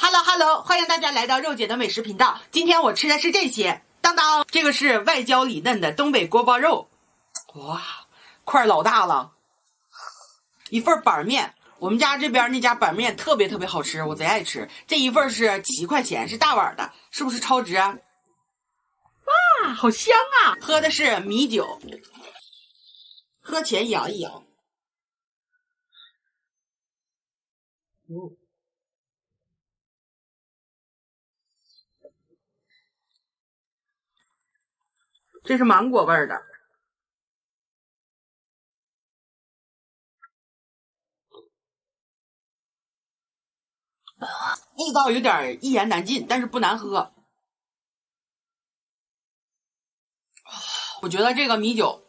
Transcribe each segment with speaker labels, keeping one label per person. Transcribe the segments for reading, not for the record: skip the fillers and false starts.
Speaker 1: Hello Hello， 欢迎大家来到肉姐的美食频道。今天我吃的是这些，当当，这个是外焦里嫩的东北锅包肉，哇，块老大了。一份板面，我们家这边那家板面特别好吃，我贼爱吃。这一份是7块钱，是大碗的，是不是超值啊？哇，好香啊！喝的是米酒，喝前摇一摇。这是芒果味儿的，味道有点一言难尽，但是不难喝。我觉得这个米酒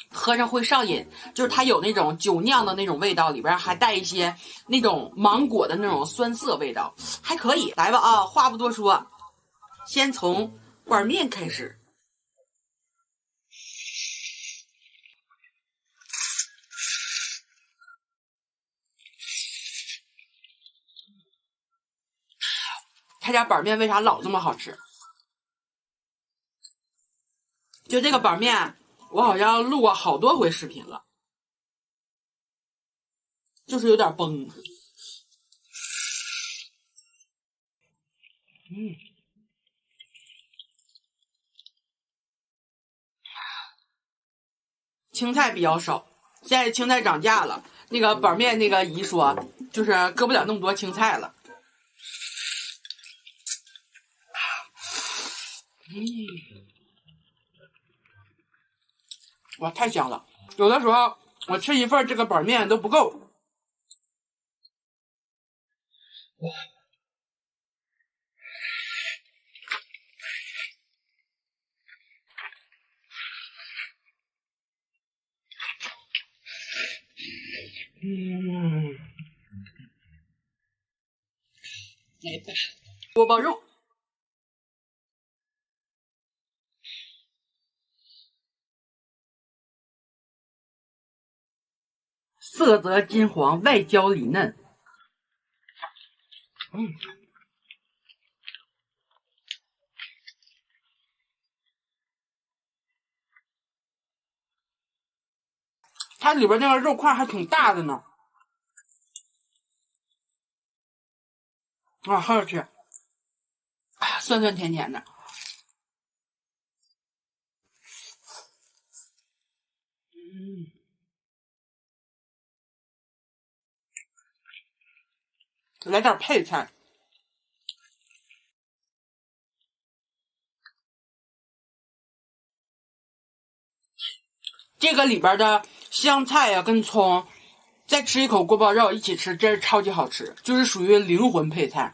Speaker 1: 喝着会上瘾，就是它有那种酒酿的那种味道，里边还带一些那种芒果的那种酸涩味道，还可以。来吧啊，话不多说，先从板面开始。他家板面为啥老这么好吃？就这个板面，我好像录过好多回视频了，就是有点崩。青菜比较少，现在青菜涨价了。那个板面那个姨说，就是搁不了那么多青菜了。哇，太香了！有的时候我吃一份这个板面都不够。来吧，锅包肉。色泽金黄，外焦里嫩。它里边那个肉块还挺大的呢，啊，好好吃，酸酸甜甜的。来点配菜，这个里边的香菜呀、跟葱，再吃一口锅包肉一起吃，真是超级好吃，就是属于灵魂配菜。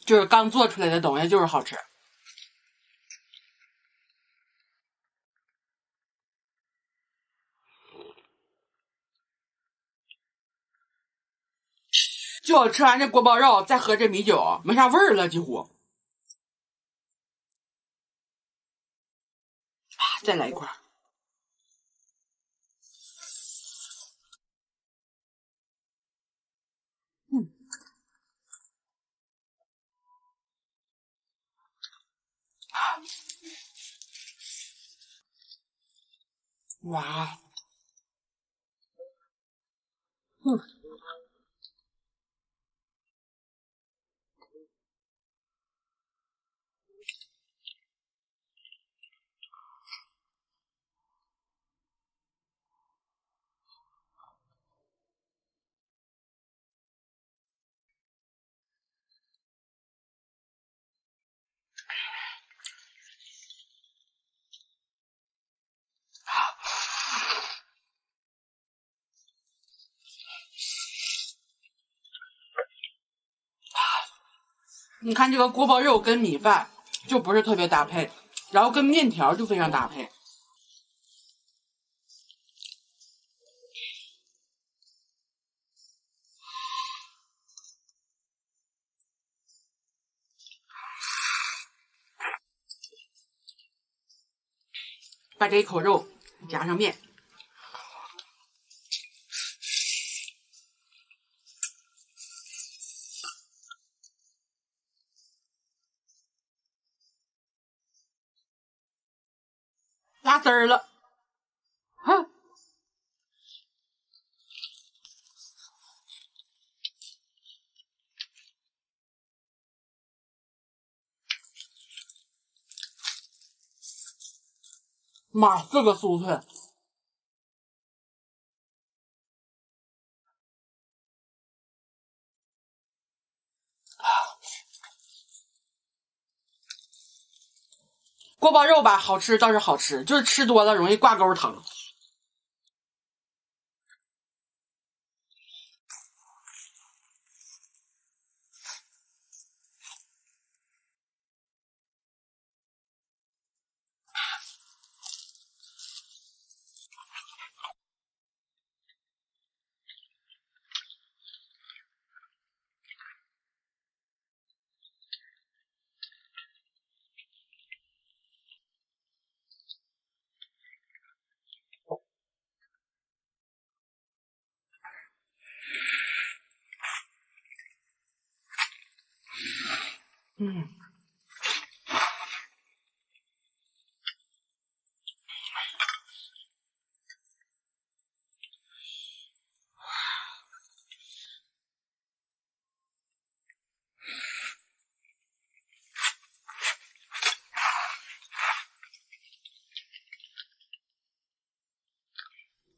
Speaker 1: 就是刚做出来的东西就是好吃。就我吃完这锅包肉，再喝这米酒，没啥味儿了，几乎。再来一块。哇，你看这个锅包肉跟米饭就不是特别搭配，然后跟面条就非常搭配。把这一口肉夹上面。拉丝儿了，哼！妈，4个酥脆！锅包肉吧，好吃倒是好吃，就是吃多了容易挂钩疼。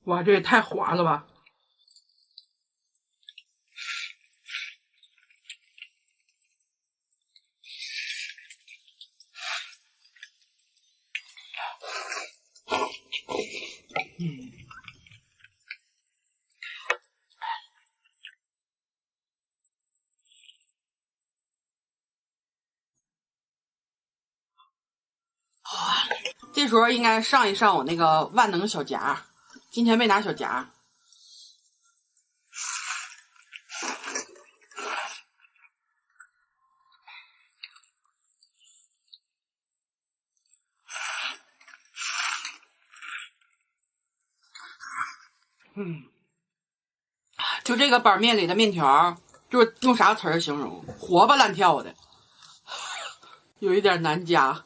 Speaker 1: 哇，这也太滑了吧！这时候应该上一上我那个万能小夹，今天没拿小夹。就这个板面里的面条，就是用啥词儿形容？活蹦乱跳的，有一点难夹。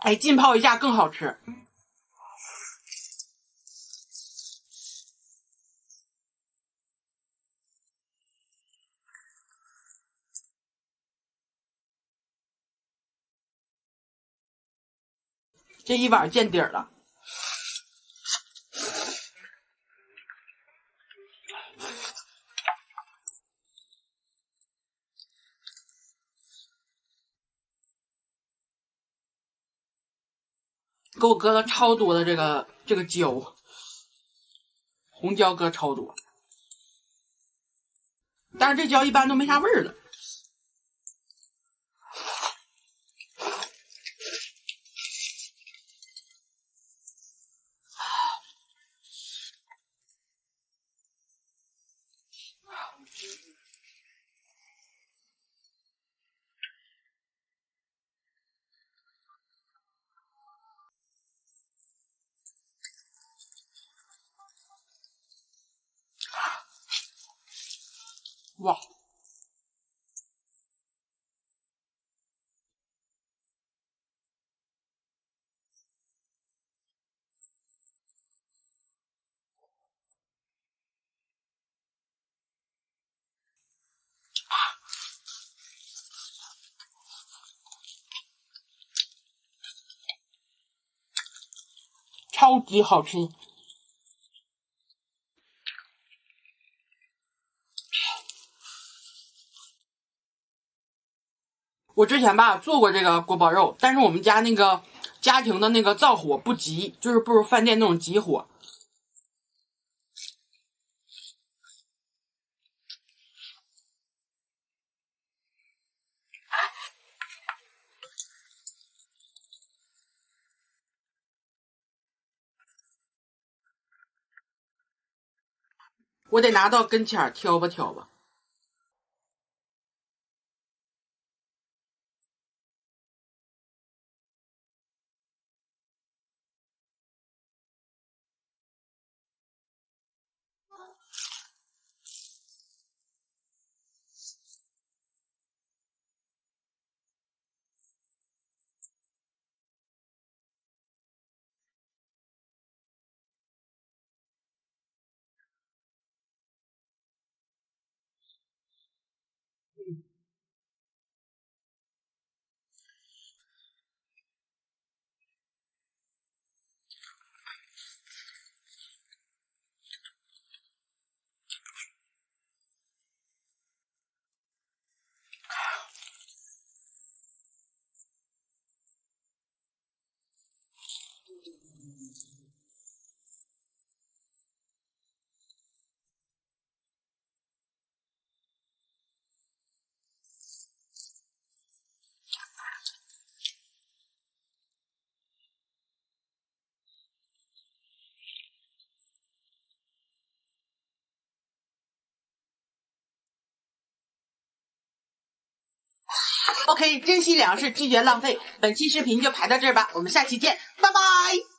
Speaker 1: 哎，浸泡一下更好吃。这一碗见底儿了。给我搁了超多的这个椒，红椒搁超多，但是这椒一般都没啥味儿了。哇！超级好吃。我之前吧做过这个锅包肉，但是我们家那个家庭的那个灶火不急，就是不如饭店那种急火。我得拿到跟前挑吧挑吧。OK，珍惜粮食，拒绝浪费。本期视频就拍到这儿吧，我们下期见，拜拜。